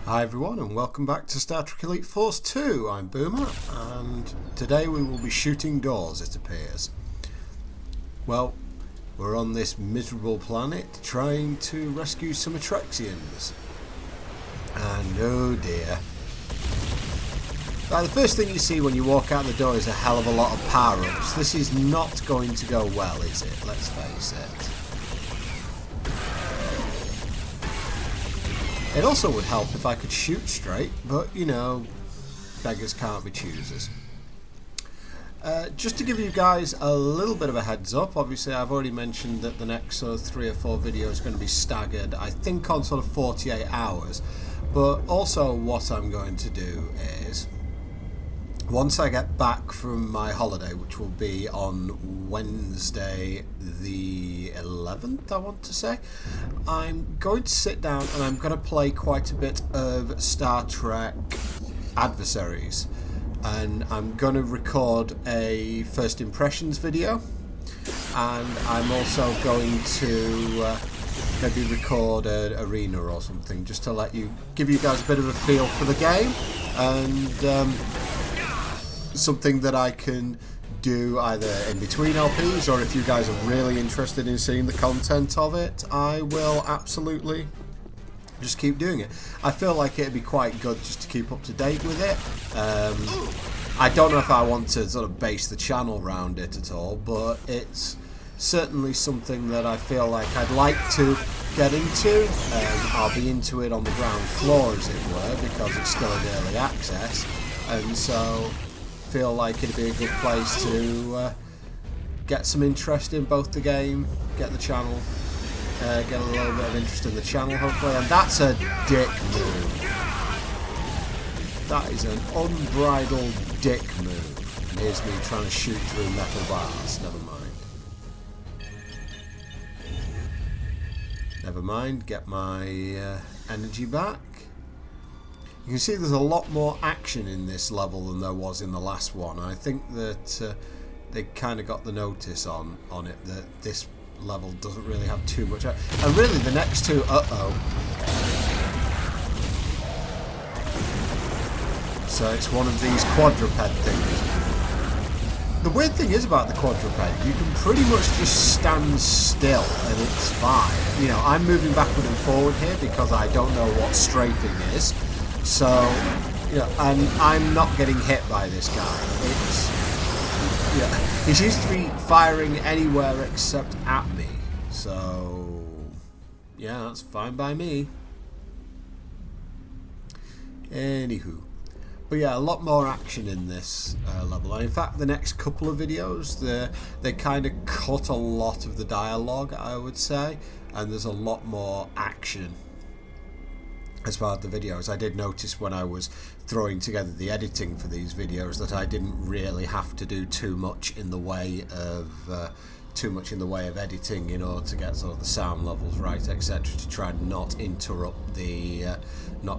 Hi everyone and welcome back to Star Trek Elite Force 2. I'm Boomer and today we will be shooting doors, it appears. Well, we're on this miserable planet trying to rescue some Attrexians. And oh dear. Now, the first thing you see when you walk out the door is a hell of a lot of power-ups. This is not going to go well, is it? Let's face it. It also would help if I could shoot straight, but you know, beggars can't be choosers. Just to give you guys a little bit of a heads up, obviously I've already mentioned that the next sort of 3 or 4 videos are going to be staggered, I think on sort of 48 hours, but also what I'm going to do is, once I get back from my holiday, which will be on Wednesday the 11th, I want to say, I'm going to sit down and I'm going to play quite a bit of Star Trek Adversaries. And I'm going to record a first impressions video. And I'm also going to maybe record an arena or something, just to give you guys a bit of a feel for the game. And something that I can do either in between LPs, or if you guys are really interested in seeing the content of it, I will absolutely just keep doing it. I feel like it'd be quite good just to keep up to date with it. I don't know if I want to sort of base the channel around it at all, but it's certainly something that I feel like I'd like to get into. I'll be into it on the ground floor, as it were, because it's still in early access, and so feel like it'd be a good place to get some interest in both the game, get the channel, get a little bit of interest in the channel hopefully. And that's a dick move. That is an unbridled dick move. And here's me trying to shoot through metal bars. Never mind, get my energy back. You can see there's a lot more action in this level than there was in the last one. I think that they kind of got the notice on it that this level doesn't really have too much. And really the next two, So it's one of these quadruped things. The weird thing is about the quadruped, you can pretty much just stand still and it's fine. You know, I'm moving backward and forward here because I don't know what strafing is. So, you know, and I'm not getting hit by this guy. He seems to be firing anywhere except at me. So, yeah, that's fine by me. Anywho. But yeah, a lot more action in this level. And in fact, the next couple of videos, they kind of cut a lot of the dialogue, I would say. And there's a lot more action as part of the videos. I did notice when I was throwing together the editing for these videos that I didn't really have to do too much in the way of editing in order to get sort of the sound levels right, etc., to try and not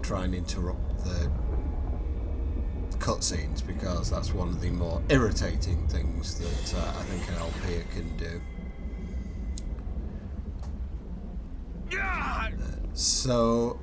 try and interrupt the cutscenes, because that's one of the more irritating things that I think an LP can do. So,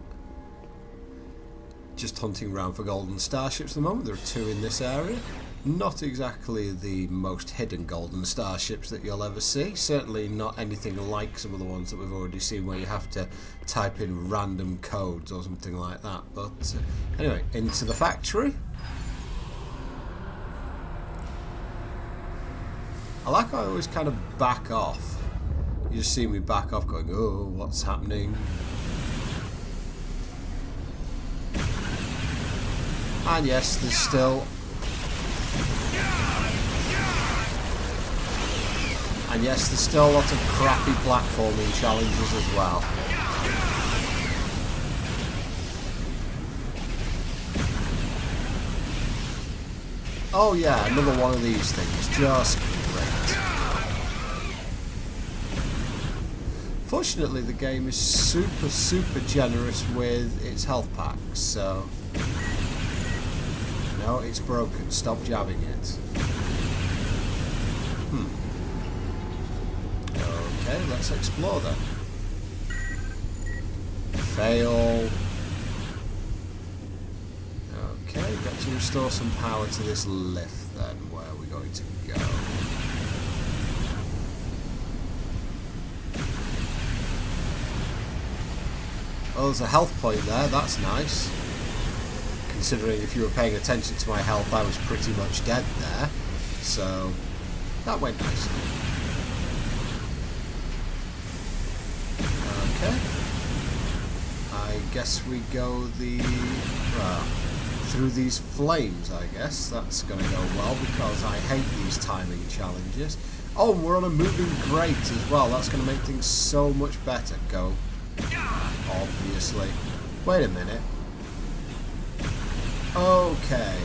just hunting around for golden starships at the moment. There are 2 in this area. Not exactly the most hidden golden starships that you'll ever see. Certainly not anything like some of the ones that we've already seen where you have to type in random codes or something like that. But anyway, into the factory. I like how I always kind of back off. You just see me back off going, oh, what's happening? And yes, there's still... And yes, there's still a lot of crappy platforming challenges as well. Oh yeah, another one of these things. Just great. Fortunately, the game is super generous with its health packs, so... No, it's broken. Stop jabbing it. Okay, let's explore then. Fail. restore some power to this lift then. Where are we going to go? Oh, there's a health point there, that's nice. Considering if you were paying attention to my health, I was pretty much dead there. So, that went nicely. Okay. I guess we go through these flames, I guess. That's going to go well because I hate these timing challenges. Oh, and we're on a moving grate as well. That's going to make things so much better. Go. Obviously. Wait a minute. Okay.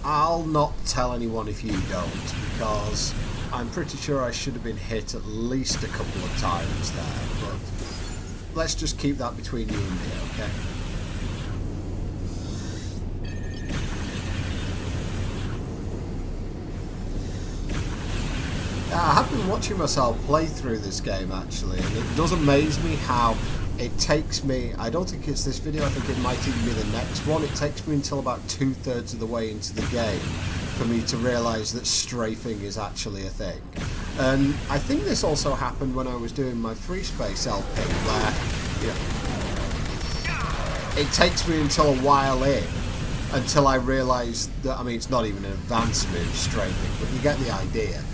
I'll not tell anyone if you don't, because I'm pretty sure I should have been hit at least a couple of times there, but let's just keep that between you and me, okay? I have been watching myself play through this game actually, and it does amaze me how it takes me, I don't think it's this video, I think it might even be the next one, it takes me until about 2/3 of the way into the game for me to realise that strafing is actually a thing. And I think this also happened when I was doing my free space LP, where, you know, it takes me until a while in until I realise that, I mean, it's not even an advanced move, strafing, but you get the idea.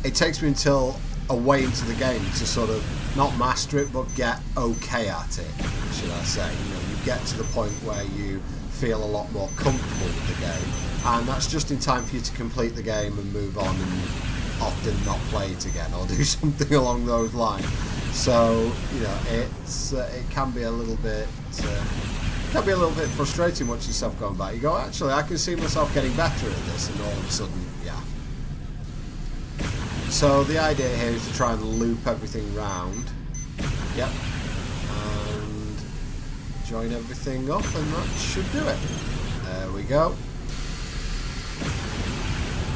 It takes me until a way into the game to sort of not master it but get okay at it, should I say. You know, you get to the point where you feel a lot more comfortable with the game, and that's just in time for you to complete the game and move on and often not play it again or do something along those lines. So, you know, it's it can be a little bit frustrating watching yourself going back. You go, actually, I can see myself getting better at this, and all of a sudden, yeah. So the idea here is to try and loop everything round. Yep. And join everything up, and that should do it. There we go.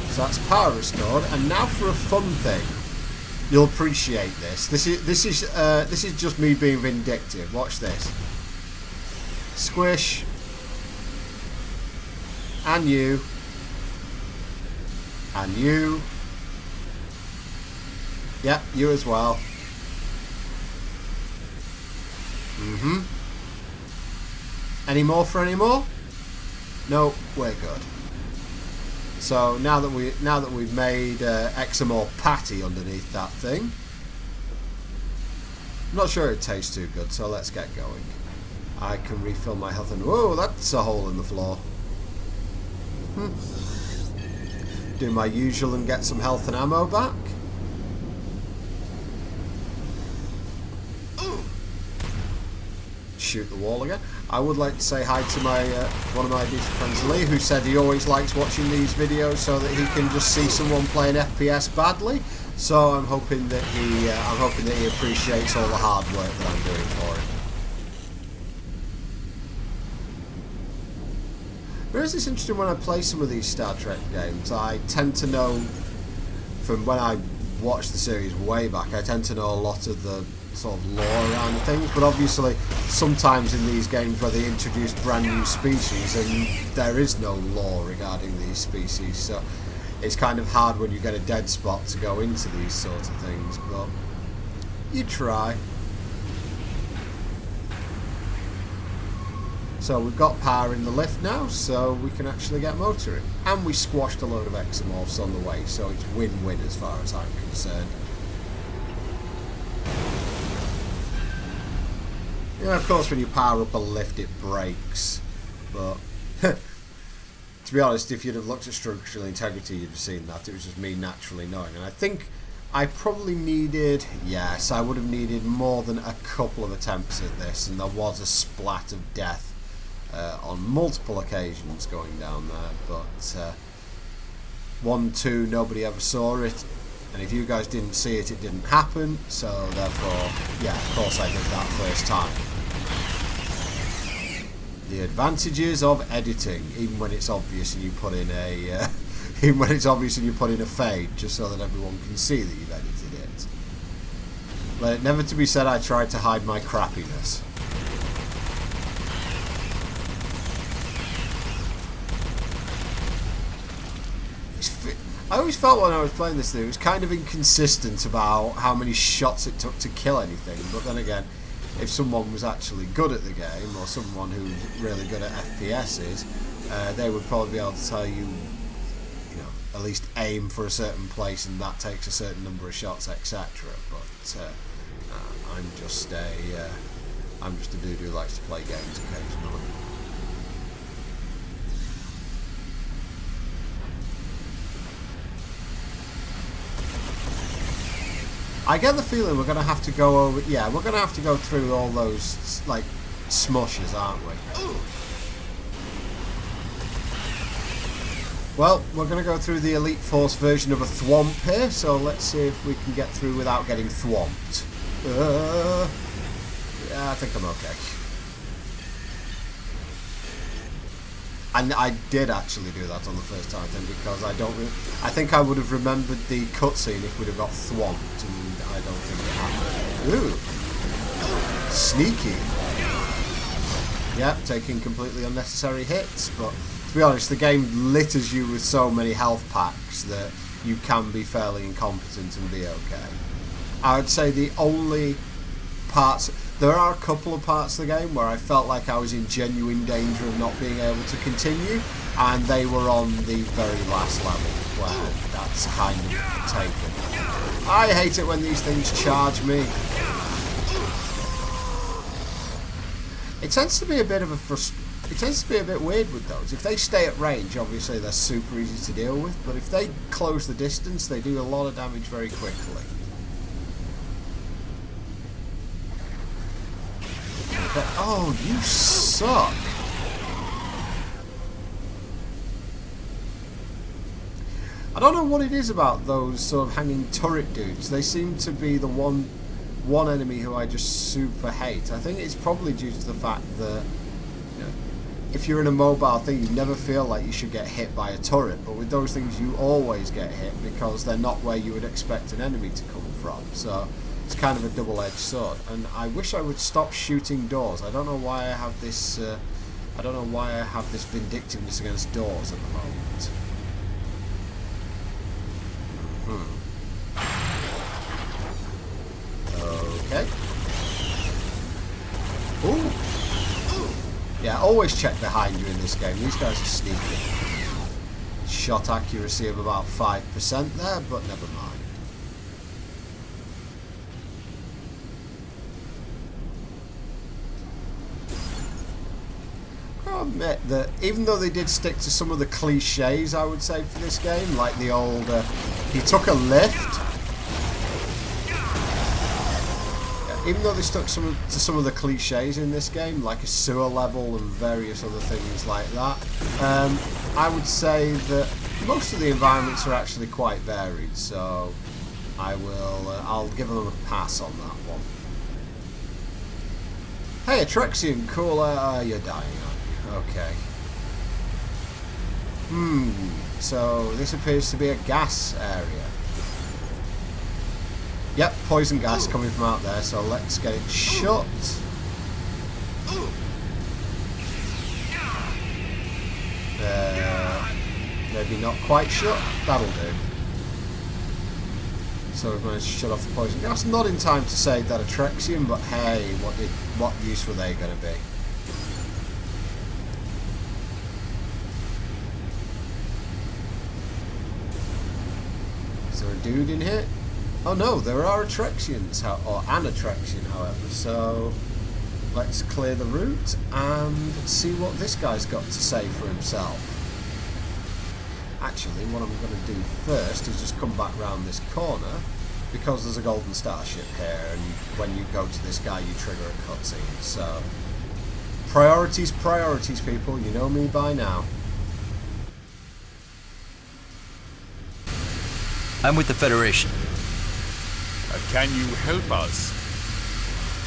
So that's power restored, and now for a fun thing. You'll appreciate this. This is just me being vindictive. Watch this. Squish. And you. And you. Yep, you as well. Any more for any more? No, we're good. So now that we've made Exomorph patty underneath that thing, I'm not sure it tastes too good. So let's get going. I can refill my health, and whoa, that's a hole in the floor. Do my usual and get some health and ammo back. Shoot the wall again. I would like to say hi to my one of my decent friends, Lee, who said he always likes watching these videos so that he can just see someone playing FPS badly. So I'm hoping that he appreciates all the hard work that I'm doing for him. But it's interesting when I play some of these Star Trek games. I tend to know, from when I watched the series way back, I tend to know a lot of the sort of lore around things, but obviously sometimes in these games where they introduce brand new species and there is no lore regarding these species, so it's kind of hard when you get a dead spot to go into these sorts of things, but you try. So we've got power in the lift now, so we can actually get motoring, and we squashed a load of Exomorphs on the way, so it's win-win as far as I'm concerned. Yeah, of course, when you power up a lift, it breaks. But to be honest, if you'd have looked at structural integrity, you'd have seen that. It was just me naturally knowing. And I think I probably needed, yes, I would have needed more than a couple of attempts at this. And there was a splat of death on multiple occasions going down there. But 1, 2, nobody ever saw it. And if you guys didn't see it, it didn't happen. So therefore, yeah, of course I did that first time. The advantages of editing, even when it's obvious and you put in a, even when it's obvious and you put in a fade, just so that everyone can see that you've edited it. Let it never to be said I tried to hide my crappiness. I always felt when I was playing this thing, it was kind of inconsistent about how many shots it took to kill anything. But then again, if someone was actually good at the game, or someone who's really good at FPSs, they would probably be able to tell you, at least aim for a certain place, and that takes a certain number of shots, etc. But I'm just a dude who likes to play games occasionally. I get the feeling we're going to have to go over... Yeah, we're going to have to go through all those, like, smushes, aren't we? Well, we're going to go through the Elite Force version of a thwomp here, so let's see if we can get through without getting thwomped. Yeah, I think I'm okay. And I did actually do that on the first time, I think, because I think I would have remembered the cutscene if we'd have got thwomped, and I don't think it happened. Ooh. Sneaky. Yep, taking completely unnecessary hits, but to be honest, the game litters you with so many health packs that you can be fairly incompetent and be okay. I would say the only parts... There are a couple of parts of the game where I felt like I was in genuine danger of not being able to continue, and they were on the very last level, where that's kind of taken. I hate it when these things charge me. It tends to be a bit of a It tends to be a bit weird with those. If they stay at range, obviously they're super easy to deal with, but if they close the distance, they do a lot of damage very quickly. But, oh, you suck! I don't know what it is about those sort of hanging turret dudes. They seem to be the one enemy who I just super hate. I think it's probably due to the fact that, if you're in a mobile thing, you never feel like you should get hit by a turret, but with those things you always get hit because they're not where you would expect an enemy to come from. So it's kind of a double-edged sword, and I wish I would stop shooting doors. I don't know why I have this. I don't know why I have this vindictiveness against doors at the moment. Okay. Ooh. Yeah, always check behind you in this game. These guys are sneaky. Shot accuracy of about 5% there, but never mind. I'll admit that even though they did stick to some of the cliches, I would say, for this game, like the old, he took a lift. Even though they stuck to some of the cliches in this game, like a sewer level and various other things like that, I would say that most of the environments are actually quite varied, so I'll give them a pass on that one. Hey, Attrexian, cool, you're dying, aren't you? Okay. So this appears to be a gas area. Yep, poison gas coming from out there, so let's get it shut. Maybe not quite shut. That'll do. So we've managed to shut off the poison gas. Not in time to save that Attrexian, but hey, what use were they going to be? Is there a dude in here? Oh no, there are Attrexians, or an Attrexian, however, so let's clear the route and see what this guy's got to say for himself. Actually, what I'm going to do first is just come back round this corner, because there's a golden starship here, and when you go to this guy you trigger a cutscene, so priorities, people, you know me by now. I'm with the Federation. Can you help us?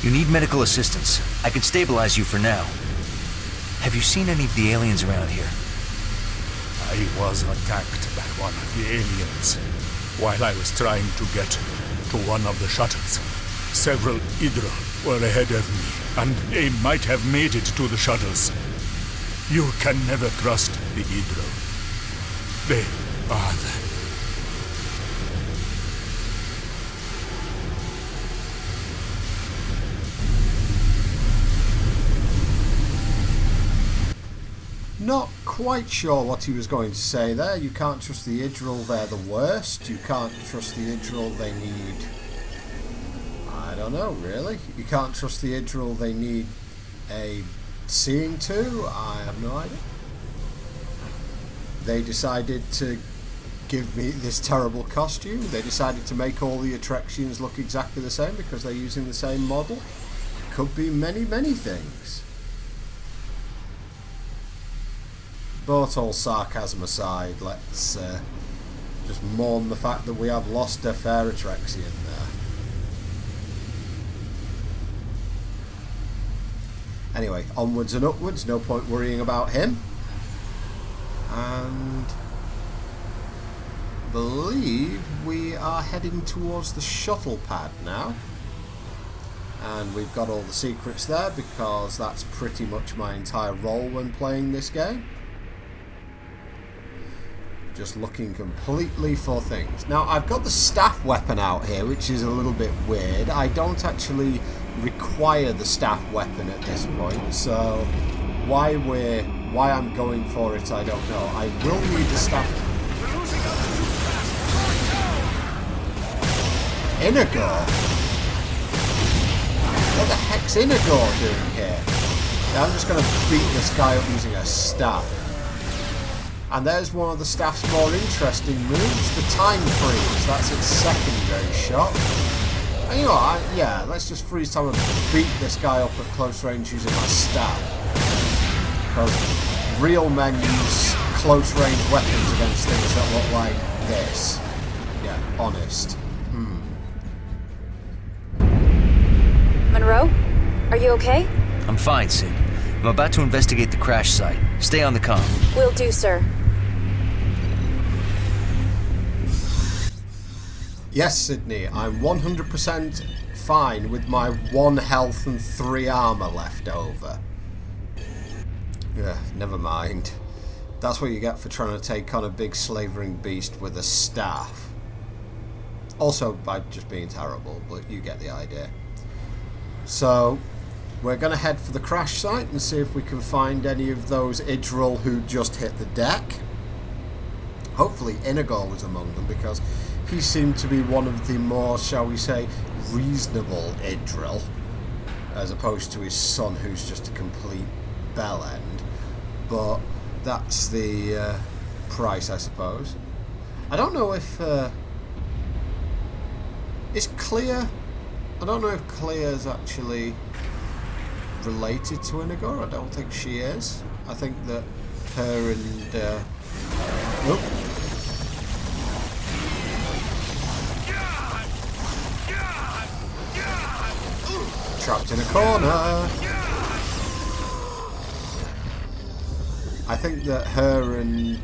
You need medical assistance. I can stabilize you for now. Have you seen any of the aliens around here? I was attacked by one of the aliens while I was trying to get to one of the shuttles. Several Idryll were ahead of me, and they might have made it to the shuttles. You can never trust the Idryll. They are Not quite sure what he was going to say there. You can't trust the Idryll, they're the worst. You can't trust the Idryll, they need... I don't know, really. You can't trust the Idryll, they need a seeing to? I have no idea. They decided to give me this terrible costume. They decided to make all the Attrexians look exactly the same because they're using the same model. Could be many, many things. But all sarcasm aside, let's just mourn the fact that we have lost a fair Attrexian there. Anyway, onwards and upwards, no point worrying about him. And I believe we are heading towards the shuttle pad now. And we've got all the secrets there because that's pretty much my entire role when playing this game. Just looking completely for things. Now, I've got the staff weapon out here, which is a little bit weird. I don't actually require the staff weapon at this point, so why I'm going for it, I don't know. I will need the staff. Inagor? What the heck's Inagor doing here? Yeah, I'm just going to beat this guy up using a staff. And there's one of the staff's more interesting moves, the time freeze. That's its secondary shot. And you know what, yeah, let's just freeze time and beat this guy up at close range using my staff. Because real men use close range weapons against things that look like this. Yeah, honest. Monroe? Are you okay? I'm fine, Sid. I'm about to investigate the crash site. Stay on the comm. Will do, sir. Yes, Sydney, I'm 100% fine with my 1 health and 3 armor left over. Yeah, never mind. That's what you get for trying to take on a big slavering beast with a staff. Also by just being terrible, but you get the idea. So, we're going to head for the crash site and see if we can find any of those Idryll who just hit the deck. Hopefully Inagor was among them, because he seemed to be one of the more, shall we say, reasonable Idryll, as opposed to his son, who's just a complete bellend. But that's the price, I suppose. I don't know if is Clea. I don't know if Clea's actually related to Inagor. I don't think she is. I think that her and trapped in a corner. I think that her and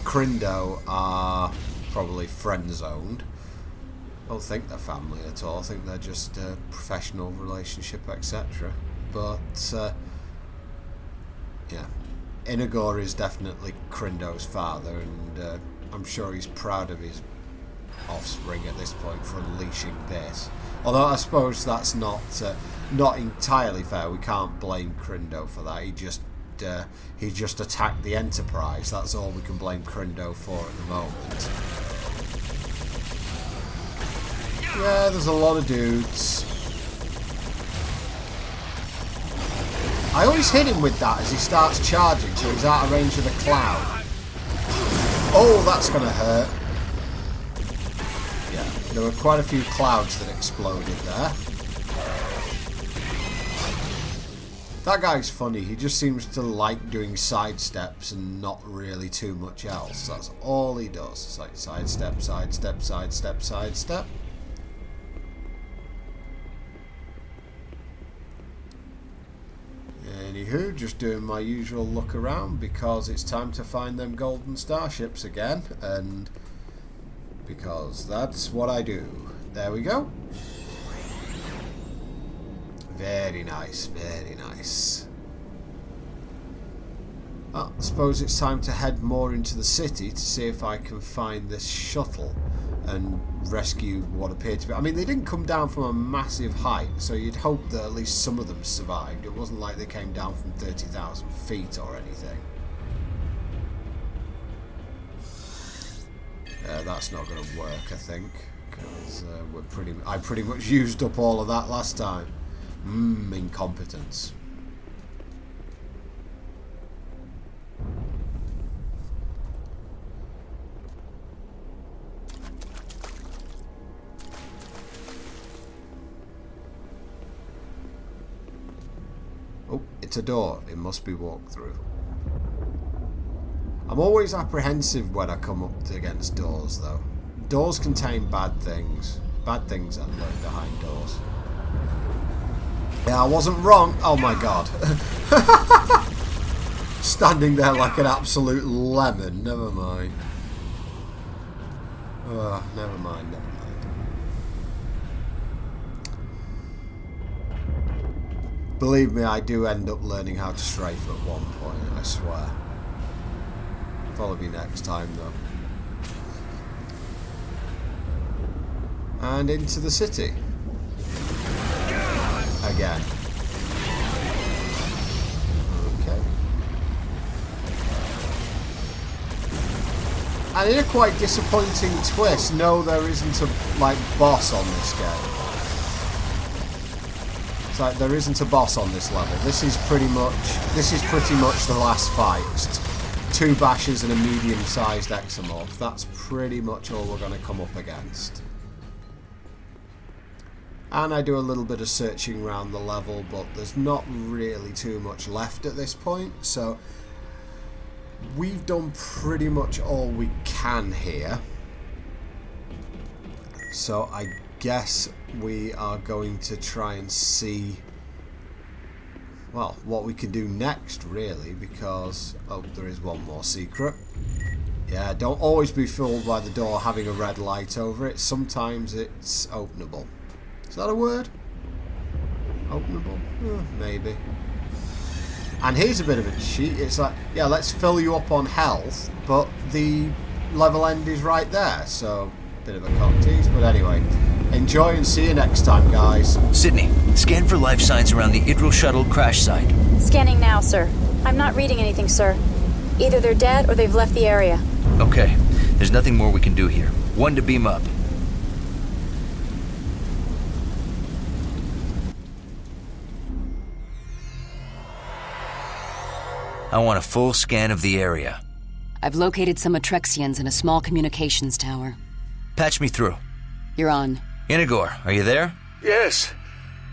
Crindo are probably friend-zoned. I don't think they're family at all. I think they're just a professional relationship, etc. But yeah, Inagor is definitely Crindo's father, and I'm sure he's proud of his offspring at this point for unleashing this. Although I suppose that's not entirely fair. We can't blame Crindo for that. He just attacked the Enterprise. That's all we can blame Crindo for at the moment. Yeah, there's a lot of dudes. I always hit him with that as he starts charging, so he's out of range of the cloud. Oh, that's gonna hurt. Yeah, there were quite a few clouds that exploded there. That guy's funny. He just seems to like doing sidesteps and not really too much else. That's all he does. It's like sidestep, sidestep, sidestep, sidestep. Anywho, just doing my usual look around because it's time to find them golden starships again, and because that's what I do. There we go. Very nice, very nice. Well, I suppose it's time to head more into the city to see if I can find this shuttle. and rescue what appeared to be... I mean, they didn't come down from a massive height, so you'd hope that at least some of them survived. It wasn't like they came down from 30,000 feet or anything. That's not going to work, I think, because I pretty much used up all of that last time. Incompetence. Oh, it's a door. It must be walked through. I'm always apprehensive when I come up against doors, though. Doors contain bad things. Bad things that lurk behind doors. Yeah, I wasn't wrong. Oh my god. Standing there like an absolute lemon. Never mind. Oh, never mind, never mind. Believe me, I do end up learning how to strafe at one point, I swear. Probably next time, though. And into the city. Again. Okay. And in a quite disappointing twist, no, there isn't a, like, boss on this game. It's like, there isn't a boss on this level. This is pretty much the last fight. It's 2 bashes and a medium-sized Exomorph. That's pretty much all we're going to come up against. And I do a little bit of searching around the level, but there's not really too much left at this point, so we've done pretty much all we can here. So I guess we are going to try and see, well, what we can do next, really, because, oh, there is one more secret. Yeah, don't always be fooled by the door having a red light over it. Sometimes it's openable. Is that a word? Openable? Maybe. And here's a bit of a cheat. It's like, yeah, let's fill you up on health, but the level end is right there. So, bit of a cock tease. But anyway, enjoy and see you next time, guys. Sydney, scan for life signs around the Idryll shuttle crash site. Scanning now, sir. I'm not reading anything, sir. Either they're dead or they've left the area. Okay, there's nothing more we can do here. 1 to beam up. I want a full scan of the area. I've located some Attrexians in a small communications tower. Patch me through. You're on. Inigor, are you there? Yes.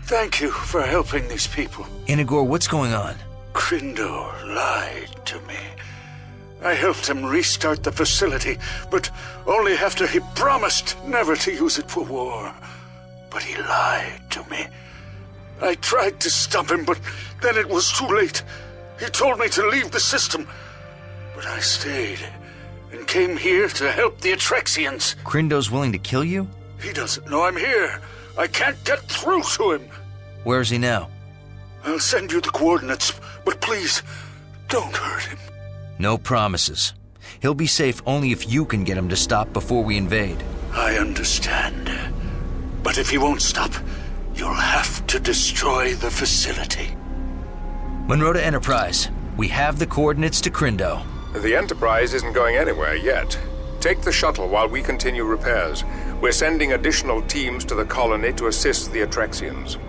Thank you for helping these people. Inigor, what's going on? Crindo lied to me. I helped him restart the facility, but only after he promised never to use it for war. But he lied to me. I tried to stop him, but then it was too late. He told me to leave the system, but I stayed and came here to help the Attrexians. Crindo's willing to kill you? He doesn't know I'm here. I can't get through to him. Where is he now? I'll send you the coordinates, but please, don't hurt him. No promises. He'll be safe only if you can get him to stop before we invade. I understand. But if he won't stop, you'll have to destroy the facility. Monroe to Enterprise. We have the coordinates to Crindo. The Enterprise isn't going anywhere yet. Take the shuttle while we continue repairs. We're sending additional teams to the colony to assist the Attrexians.